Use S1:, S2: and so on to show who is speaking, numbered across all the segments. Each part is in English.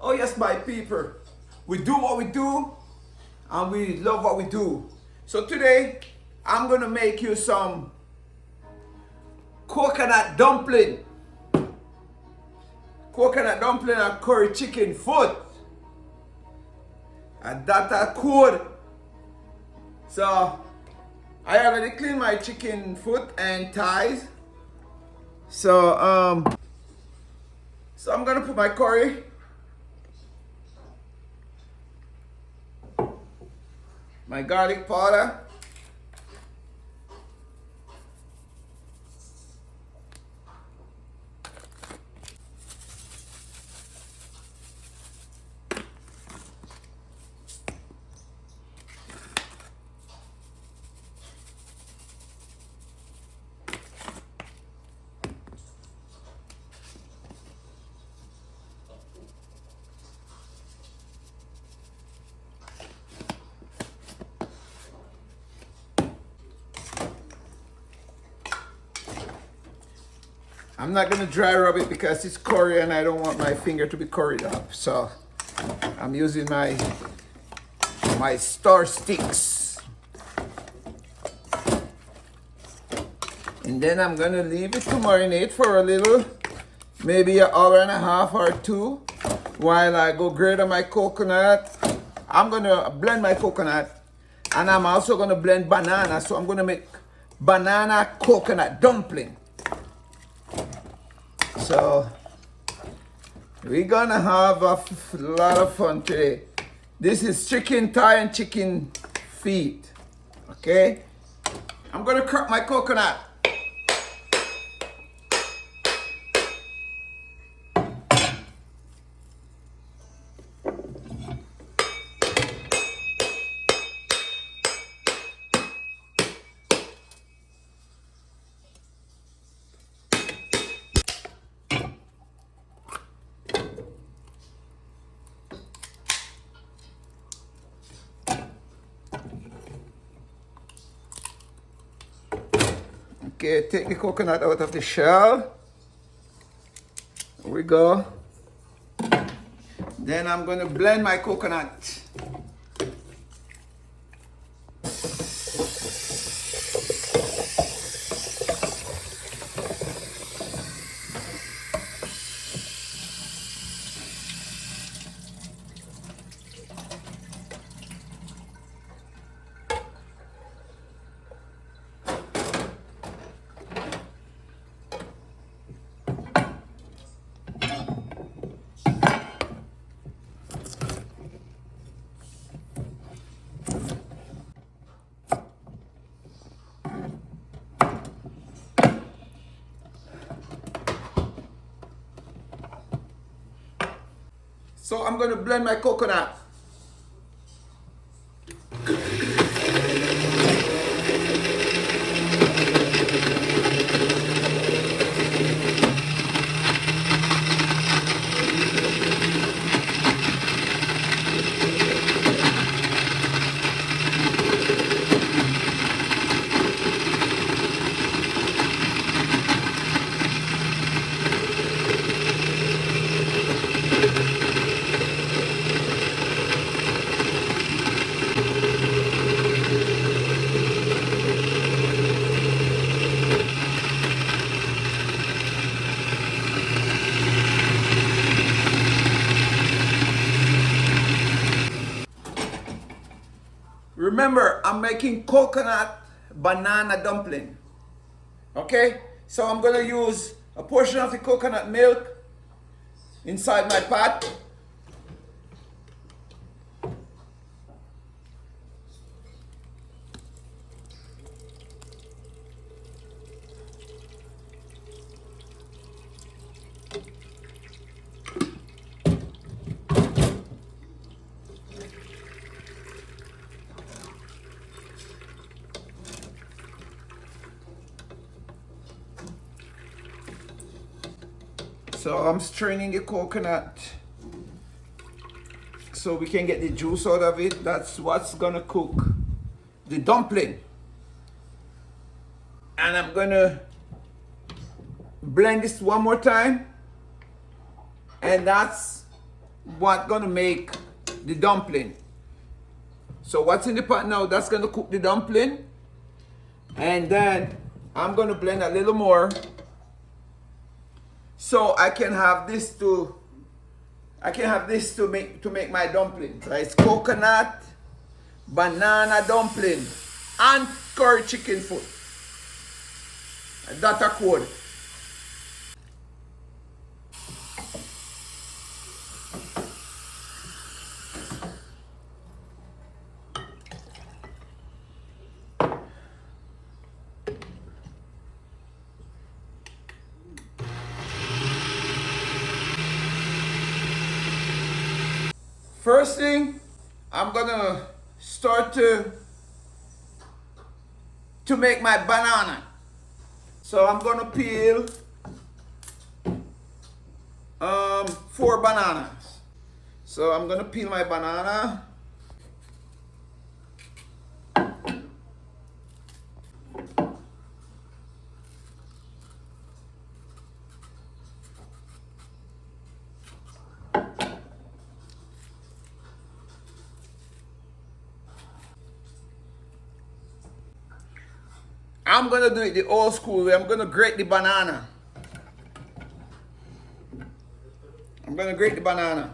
S1: Oh yes, my people. We do what we do and we love what we do. So today, I'm gonna make you some coconut dumpling. Coconut dumpling and curry chicken foot. And that are cold. So, I already cleaned my chicken foot and thighs. So, I'm gonna put my curry. My garlic powder. I'm not gonna dry rub it because it's curry and I don't want my finger to be curried up. So I'm using my star sticks. And then I'm gonna leave it to marinate for a little, maybe an hour and a half or two, while I go grate on my coconut. I'm gonna blend my coconut and I'm also gonna blend banana. So I'm gonna make banana coconut dumpling. So we're gonna have a lot of fun today. This is chicken thigh and chicken feet. Okay? I'm gonna crack my coconut. Okay, take the coconut out of the shell. Here we go. Then I'm going to blend my coconut. So I'm going to blend my coconut. Remember, I'm making coconut banana dumpling. Okay? So I'm going to use a portion of the coconut milk inside my pot. So I'm straining the coconut so we can get the juice out of it. That's what's gonna cook the dumpling. And I'm gonna blend this one more time, and that's what's gonna make the dumpling. So what's in the pot now, that's gonna cook the dumpling. And then I'm gonna blend a little more so I can have this to make my dumpling. So it's coconut, banana dumpling, and curry chicken foot. That's a code. First thing, I'm gonna start to make my banana. So I'm gonna peel 4 bananas. So I'm gonna peel my banana. I'm gonna do it the old school way. I'm gonna grate the banana. I'm gonna grate the banana.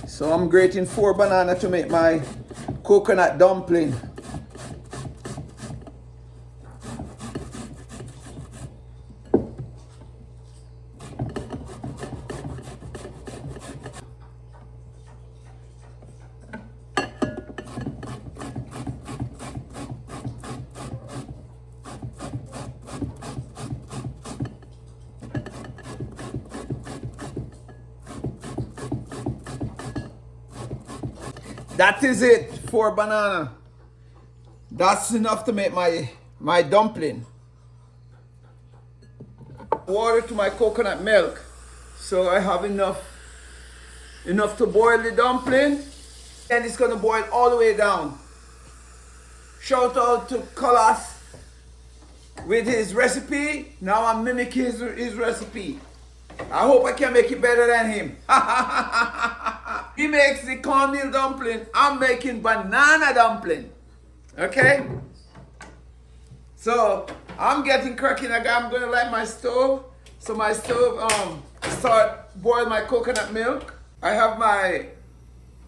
S1: So I'm grating 4 bananas to make my coconut dumpling. That is it, 4 banana. That's enough to make my dumpling. Water to my coconut milk. So I have enough to boil the dumpling. And it's gonna boil all the way down. Shout out to Colaz with his recipe. Now I'm mimicking his recipe. I hope I can make it better than him. He makes the cornmeal dumpling. I'm making banana dumpling. Okay? So I'm getting cracking. I'm gonna light my stove. So my stove start boil my coconut milk. I have my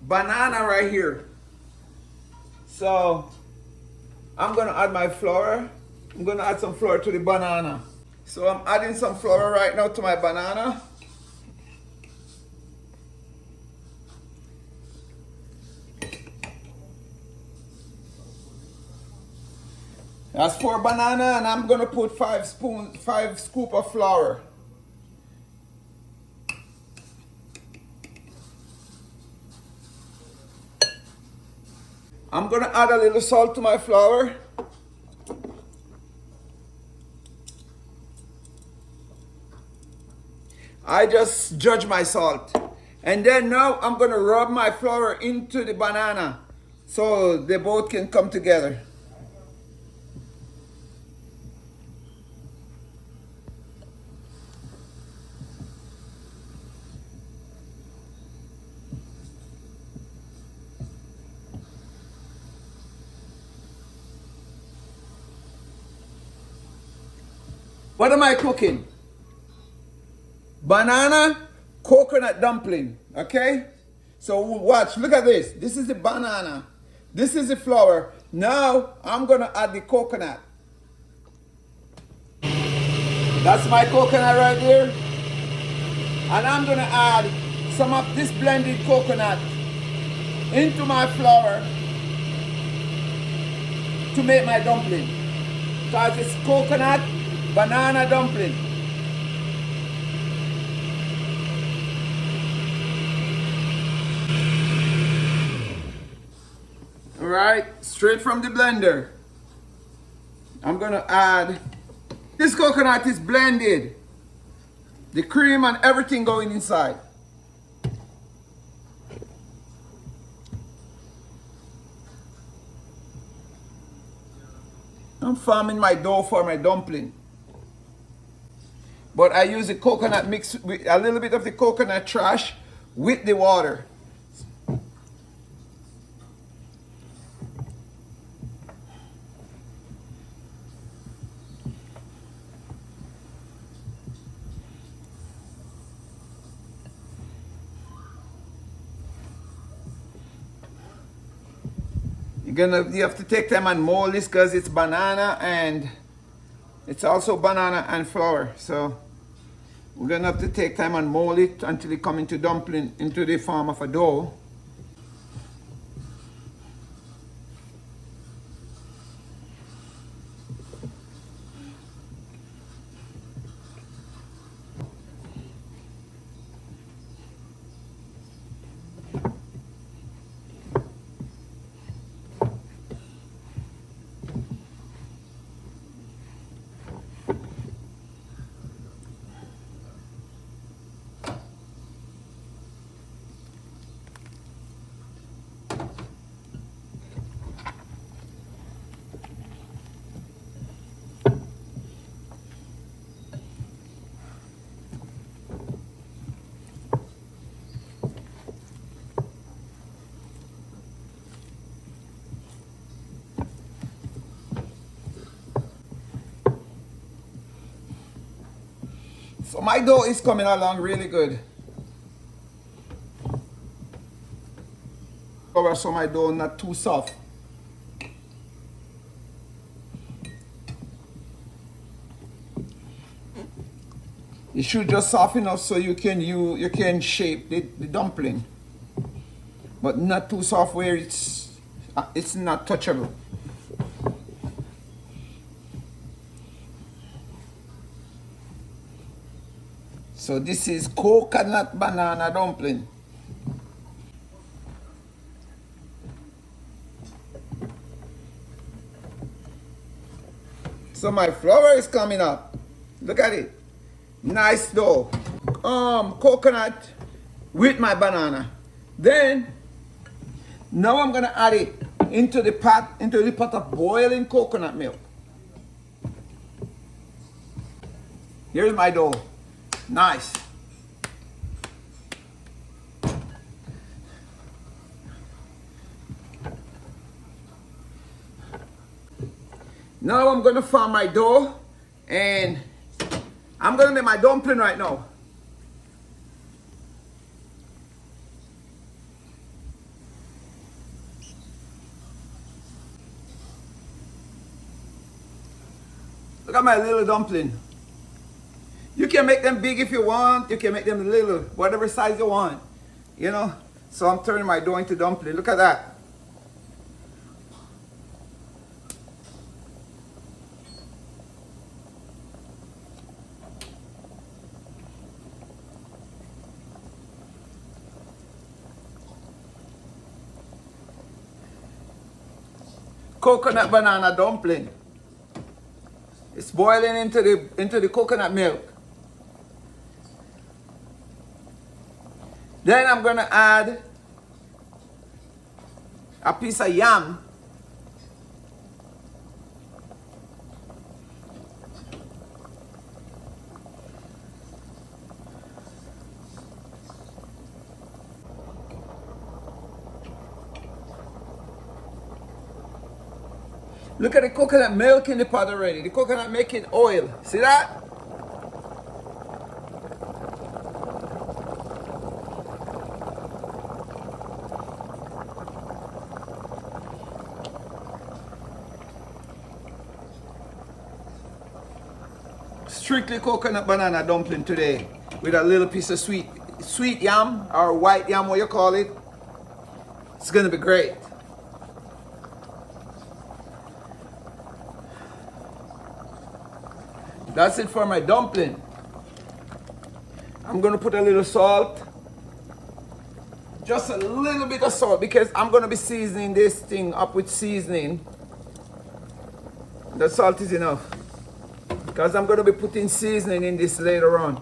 S1: banana right here. So I'm gonna add my flour. I'm gonna add some flour to the banana. So I'm adding some flour right now to my banana. That's 4 banana, and I'm gonna put 5 scoop of flour. I'm gonna add a little salt to my flour. I just judge my salt. And then now I'm gonna rub my flour into the banana so they both can come together. What am I cooking? Banana coconut dumpling, okay? So watch, look at this. This is the banana. This is the flour. Now I'm gonna add the coconut. That's my coconut right there. And I'm gonna add some of this blended coconut into my flour to make my dumpling. Because it's coconut banana dumpling. All right, straight from the blender. I'm gonna add, this coconut is blended. The cream and everything going inside. I'm forming my dough for my dumpling. But I use the coconut mix with a little bit of the coconut trash with the water. You have to take time and mold this because it's banana and it's also banana and flour. So we're gonna have to take time and mold it until it come into dumpling, into the form of a dough. So my dough is coming along really good. So my dough not too soft. It should just soft enough so you can shape the dumpling, but not too soft where it's not touchable. So this is coconut banana dumpling. So my flour is coming up. Look at it. Nice dough. Coconut with my banana. Then now I'm gonna add it into the pot of boiling coconut milk. Here's my dough. Nice. Now I'm gonna form my dough and I'm gonna make my dumpling right now. Look at my little dumpling. You can make them big if you want. You can make them little, whatever size you want. You know? So I'm turning my dough into dumpling. Look at that. Coconut banana dumpling. It's boiling into the coconut milk. Then I'm gonna add a piece of yam. Look at the coconut milk in the pot already. The coconut making oil. See that? Strictly coconut banana dumpling today with a little piece of sweet yam or white yam, what you call it. It's gonna be great. That's it for my dumpling. I'm gonna put a little salt. Just a little bit of salt because I'm gonna be seasoning this thing up with seasoning. The salt is enough. Because I'm gonna be putting seasoning in this later on.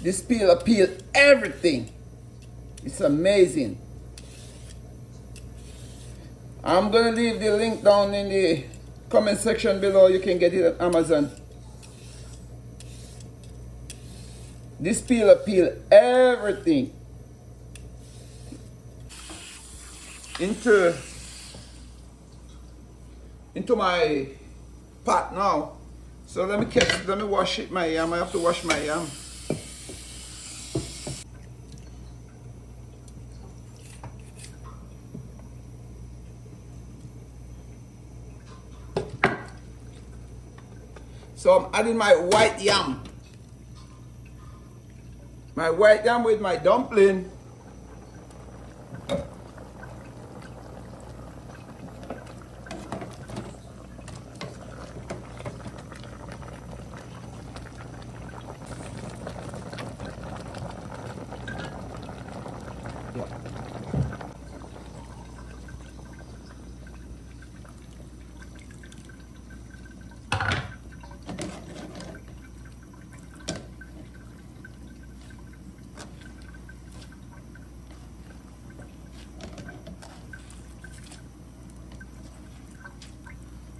S1: This peel everything. It's amazing. I'm gonna leave the link down in the comment section below. You can get it at Amazon. This peel everything into my pot now. So let me wash it, my yam. I have to wash my yam. So I'm adding my white yam. My white yam with my dumpling.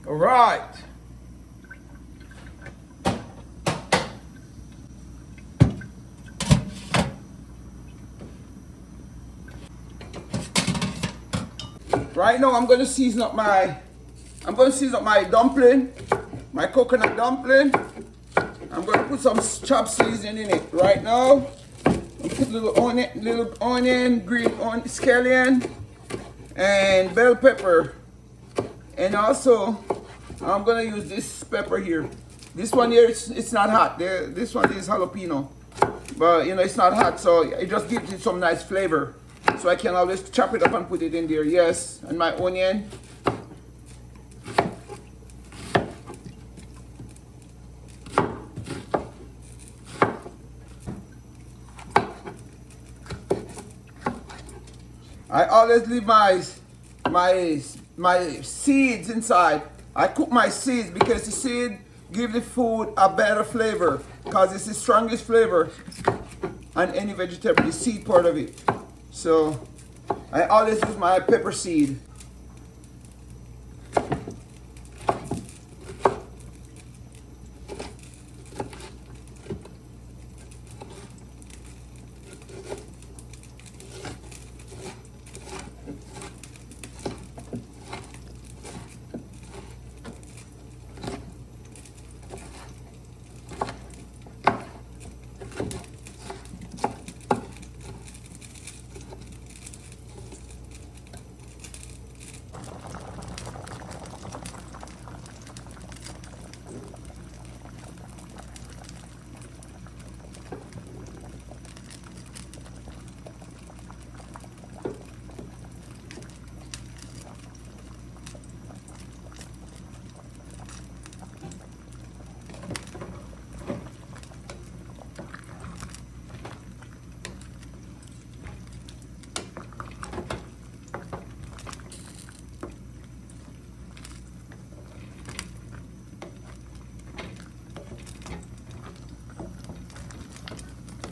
S1: All right. Right now I'm going to season up my dumpling, my coconut dumpling. I'm going to put some chopped seasoning in it right now. I put little onion, green onion, scallion, and bell pepper. And also, I'm gonna use this pepper here. This one here, it's not hot. This one is jalapeno, but you know it's not hot, so it just gives it some nice flavor. So I can always chop it up and put it in there. Yes, and my onion. I always leave my seeds inside. I cook my seeds because the seed give the food a better flavor, because it's the strongest flavor on any vegetable, the seed part of it. So I always use my pepper seed.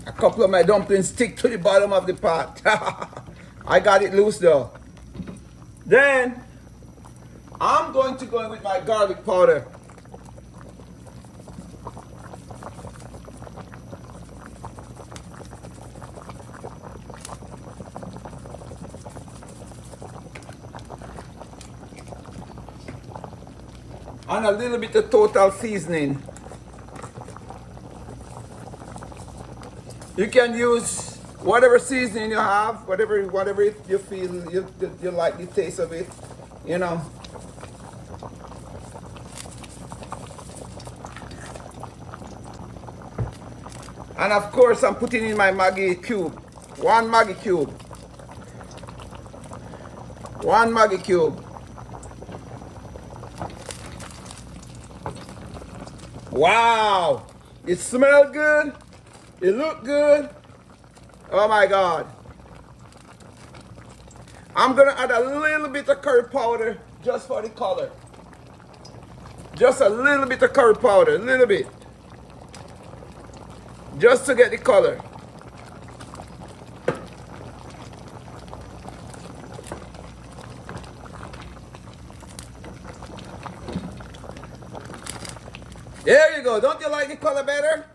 S1: A couple of my dumplings stick to the bottom of the pot. I got it loose though. Then I'm going to go in with my garlic powder. And a little bit of total seasoning. You can use whatever seasoning you have, whatever you feel you like the taste of it, you know. And of course, I'm putting in my Maggi cube, one Maggi cube, one Maggi cube. Wow, it smells good. It look good. Oh my God. I'm gonna add a little bit of curry powder just for the color. Just a little bit of curry powder, a little bit. just to get the color. There you go. Don't you like the color better?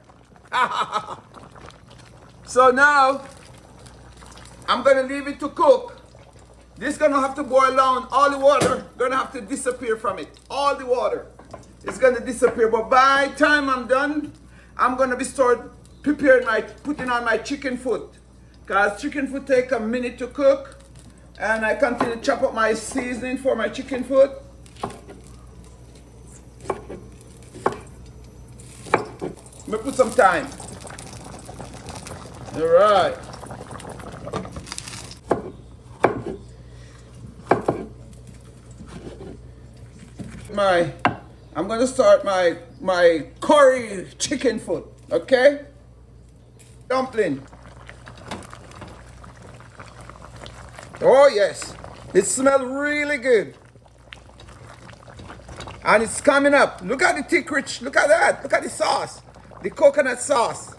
S1: So now I'm gonna leave it to cook. This is gonna have to boil down. All the water gonna have to disappear from it. All the water is gonna disappear. But by the time I'm done, I'm gonna be putting on my chicken foot. Cause chicken foot take a minute to cook. And I continue to chop up my seasoning for my chicken foot. Let me put some thyme. All right. I'm gonna start my curry chicken foot, okay? Dumpling. Oh yes, it smells really good. And it's coming up. Look at the thick rich, look at that. Look at the sauce, the coconut sauce.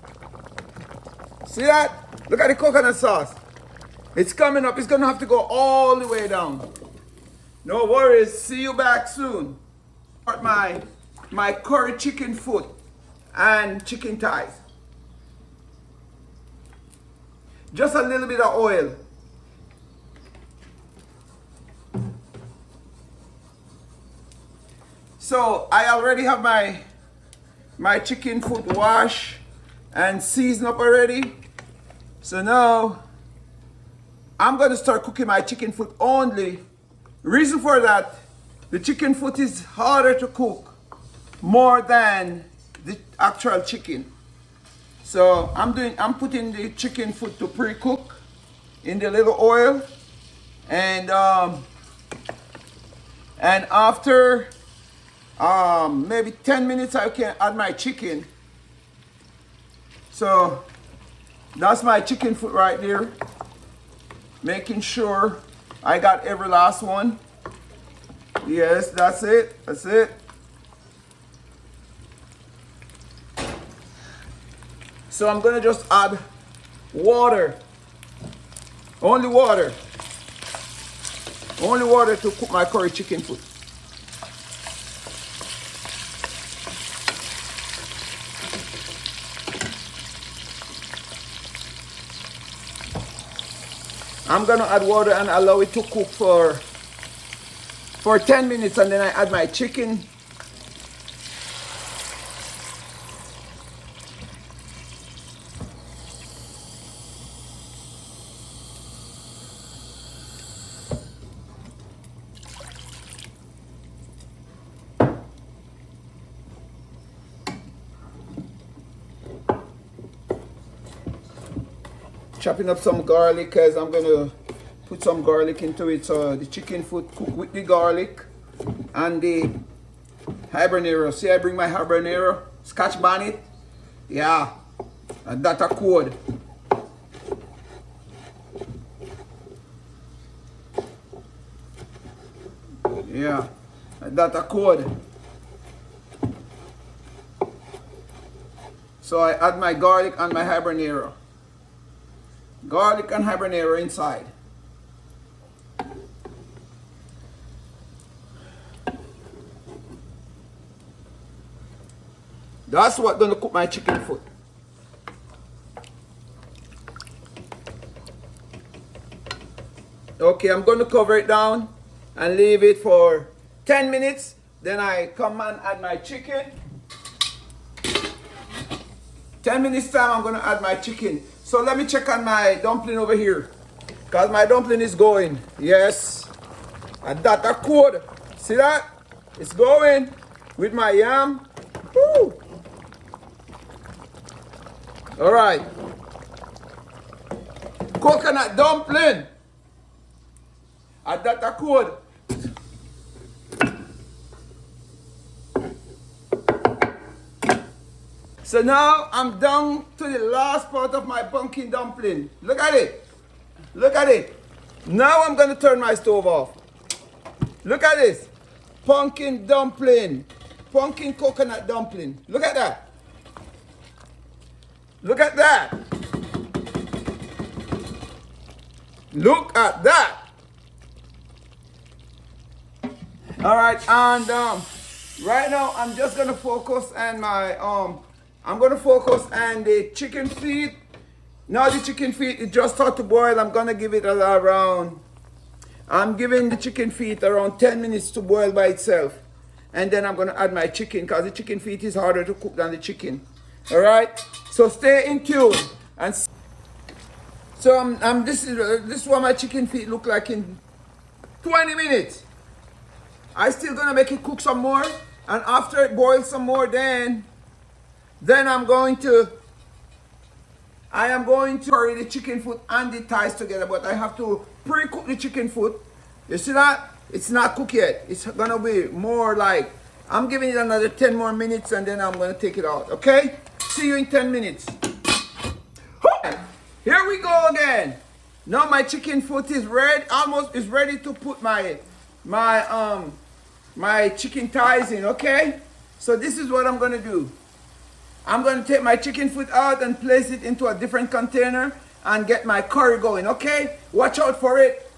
S1: See that? Look at the coconut sauce. It's coming up, it's gonna have to go all the way down. No worries, see you back soon. My curry chicken foot and chicken thighs. Just a little bit of oil. So I already have my chicken foot washed and seasoned up already. So now I'm gonna start cooking my chicken foot only. Reason for that, the chicken foot is harder to cook more than the actual chicken. So I'm putting the chicken foot to pre-cook in the little oil, and after maybe 10 minutes I can add my chicken. So that's my chicken foot right there. Making sure I got every last one. Yes, that's it. That's it. So I'm gonna just add water. Only water. Only water to cook my curry chicken foot. I'm gonna add water and allow it to cook for 10 minutes, and then I add my chicken. Chopping up some garlic, because I'm gonna put some garlic into it, so the chicken foot cook with the garlic and the habanero. See, I bring my habanero, Scotch bonnet. Yeah, and that's a code. Yeah, that's a code. So I add my garlic and my habanero. Garlic and habanero inside. That's what's gonna cook my chicken foot. Okay, I'm gonna cover it down and leave it for 10 minutes. Then I come and add my chicken. 10 minutes time, I'm gonna add my chicken. So let me check on my dumpling over here, because my dumpling is going. Yes, and that a code. See that? It's going with my yam. Woo. All right. Coconut dumpling. And that a code. So now I'm down to the last part of my pumpkin dumpling. Look at it. Look at it. Now I'm going to turn my stove off. Look at this. Pumpkin dumpling. Pumpkin coconut dumpling. Look at that. Look at that. Look at that. All right, and right now I'm just gonna focus on my I'm gonna focus on the chicken feet. Now the chicken feet it just start to boil. I'm gonna give it around. I'm giving the chicken feet around 10 minutes to boil by itself, and then I'm gonna add my chicken because the chicken feet is harder to cook than the chicken. All right, so stay in tune and. So this is what my chicken feet look like in 20 minutes. I still gonna make it cook some more, and after it boils some more, then I am going to curry the chicken foot and the thighs together. But I have to pre-cook the chicken foot. You see that? It's not cooked yet. It's gonna be more like I'm giving it another 10 more minutes, and then I'm gonna take it out. Okay? See you in 10 minutes. Here we go again. Now my chicken foot is ready. Almost is ready to put my chicken thighs in. Okay, so this is what I'm gonna do. I'm gonna take my chicken foot out and place it into a different container and get my curry going. Okay, watch out for it.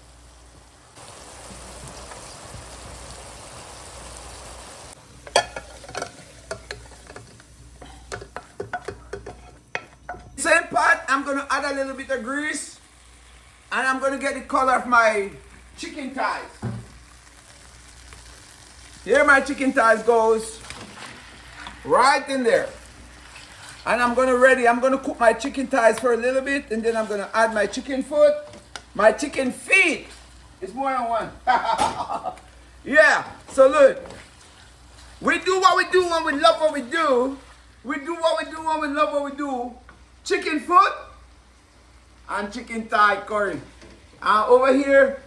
S1: Same pot, I'm gonna add a little bit of grease, and I'm gonna get the color of my chicken thighs. Here my chicken thighs goes right in there. And I'm gonna cook my chicken thighs for a little bit, and then I'm gonna add my chicken foot, my chicken feet. It's more than one. Yeah, so look. We do what we do when we love what we do. We do what we do when we love what we do. Chicken foot and chicken thigh curry. Over here,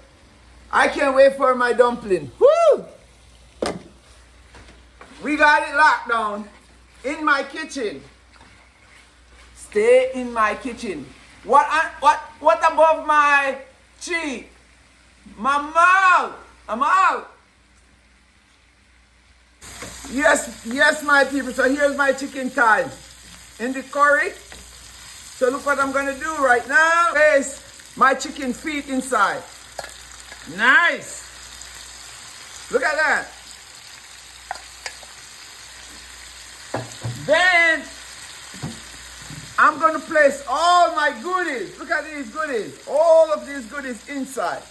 S1: I can't wait for my dumpling. Woo! We got it locked down in my kitchen. Stay in my kitchen. What above my cheek? My mouth. I'm out. Yes, my people. So here's my chicken thighs in the curry. So look what I'm gonna do right now. Place my chicken feet inside. Nice. Look at that. Then I'm gonna place all my goodies. Look at these goodies. All of these goodies inside.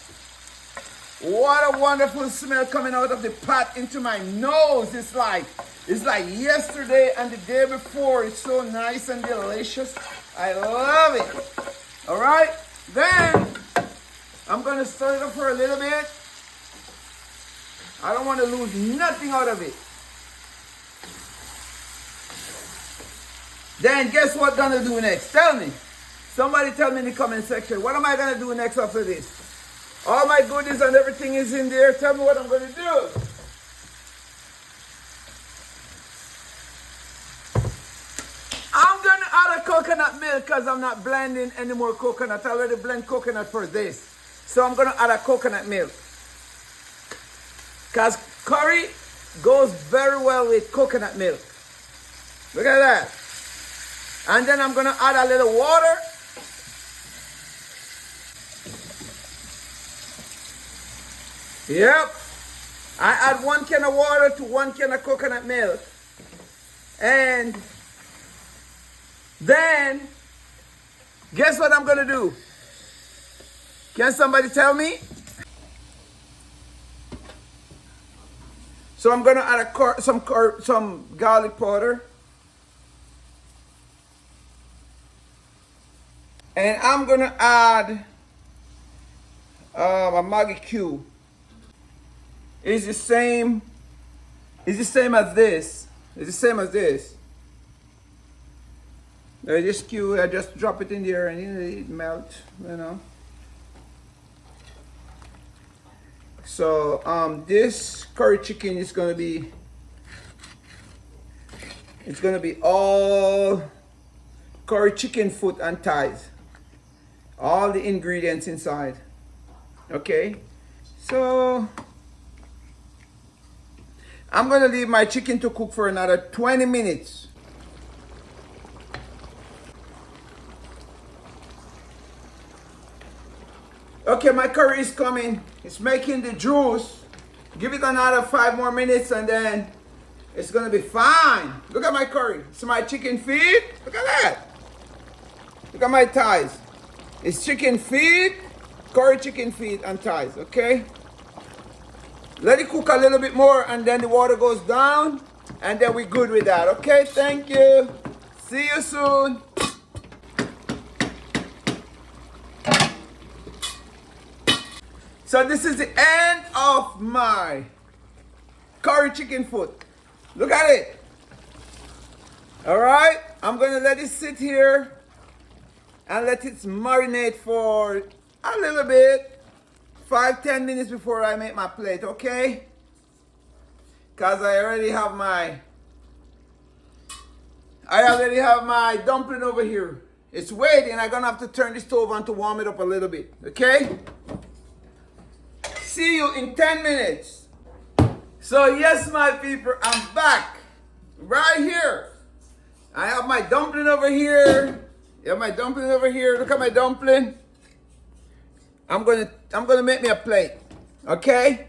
S1: What a wonderful smell coming out of the pot into my nose. It's like yesterday and the day before. It's so nice and delicious. I love it. All right. Then I'm gonna stir it up for a little bit. I don't want to lose nothing out of it. Then guess what I'm gonna do next? Tell me. Somebody tell me in the comment section. What am I gonna do next after this? All my goodies and everything is in there. Tell me what I'm gonna do. I'm gonna add a coconut milk because I'm not blending any more coconut. I already blend coconut for this. So I'm gonna add a coconut milk. Because curry goes very well with coconut milk. Look at that. And then I'm gonna add a little water. Yep. I add 1 can of water to 1 can of coconut milk. And then, guess what I'm gonna do? Can somebody tell me? So I'm gonna add some garlic powder. And I'm gonna add a Maggi cube. It's the same as this. It's the same as this. This cube, I just drop it in there and it melts, you know. So this curry chicken is gonna be all curry chicken foot and thighs. All the ingredients inside. Okay, so I'm gonna leave my chicken to cook for another 20 minutes. Okay, my curry is coming. It's making the juice. Give it another 5 more minutes and then it's gonna be fine. Look at my curry. It's my chicken feet. Look at that. Look at my thighs. It's chicken feet, curry chicken feet and thighs, okay? Let it cook a little bit more and then the water goes down and then we're good with that, okay? Thank you. See you soon. So this is the end of my curry chicken foot. Look at it. All right, I'm gonna let it sit here and let it marinate for a little bit, 5-10 minutes before I make my plate, okay? Cause I already have my dumpling over here. It's waiting. I'm gonna have to turn the stove on to warm it up a little bit, okay? See you in 10 minutes. So yes, my people, I'm back. Right here. I have my dumpling over here. You have my dumpling over here. Look at my dumpling. I'm gonna make me a plate. Okay?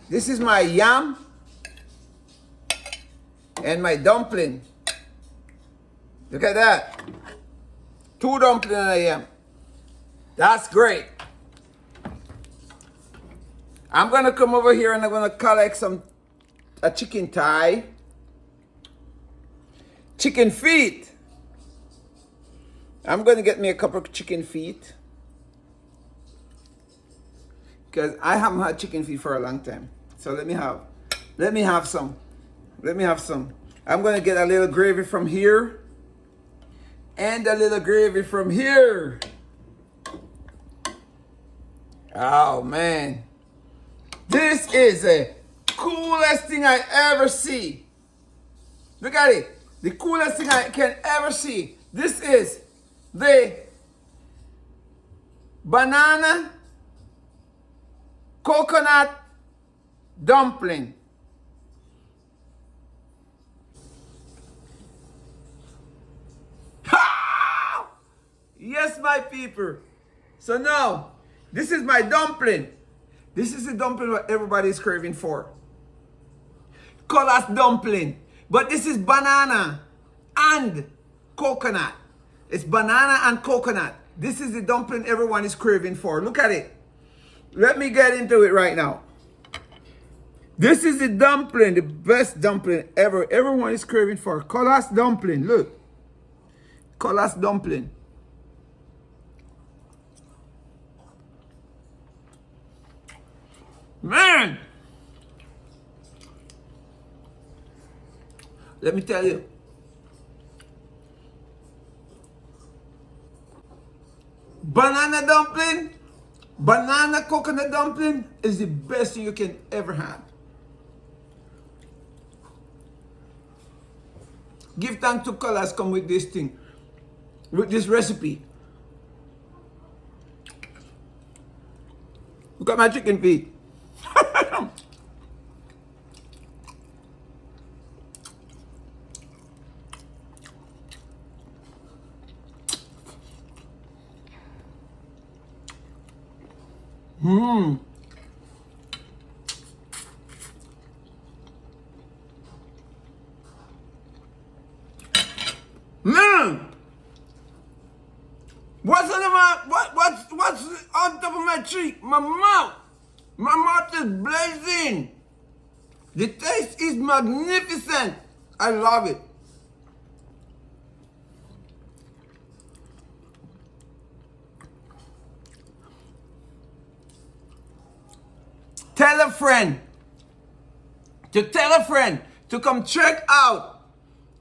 S1: This is my yam and my dumpling. Look at that. 2 dumplings and a yam. That's great. I'm gonna come over here and I'm gonna collect a chicken thigh, chicken feet. I'm gonna get me a couple of chicken feet because I haven't had chicken feet for a long time. So let me have some. I'm gonna get a little gravy from here and a little gravy from here. Oh man. This is the coolest thing I ever see. Look at it. The coolest thing I can ever see. This is the banana coconut dumpling. Ha! Yes, my people. So now, this is my dumpling. This is the dumpling what everybody is craving for. Colaz dumpling. But this is banana and coconut. It's banana and coconut. This is the dumpling everyone is craving for. Look at it. Let me get into it right now. This is the dumpling, the best dumpling ever. Everyone is craving for. Colaz dumpling. Look. Colaz dumpling. Man, let me tell you, banana dumpling, banana coconut dumpling is the best thing you can ever have. Give thanks to Colaz come with this thing, with this recipe. Look at my chicken feet. Man! What's on top of my cheek? My mouth! My mouth is blazing! The taste is magnificent! I love it. Tell a friend to come check out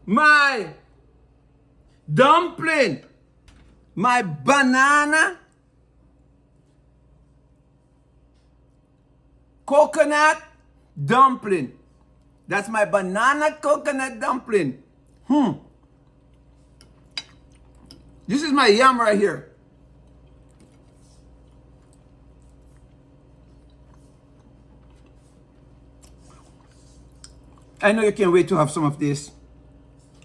S1: my dumpling, my banana coconut dumpling. That's my banana coconut dumpling. This is my yam right here. I know you can't wait to have some of this.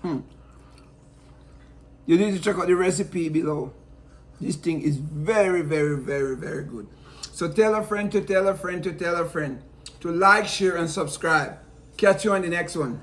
S1: You need to check out the recipe below. This thing is very, very, very, very good. So tell a friend to tell a friend to tell a friend to like, share, and subscribe. Catch you on the next one.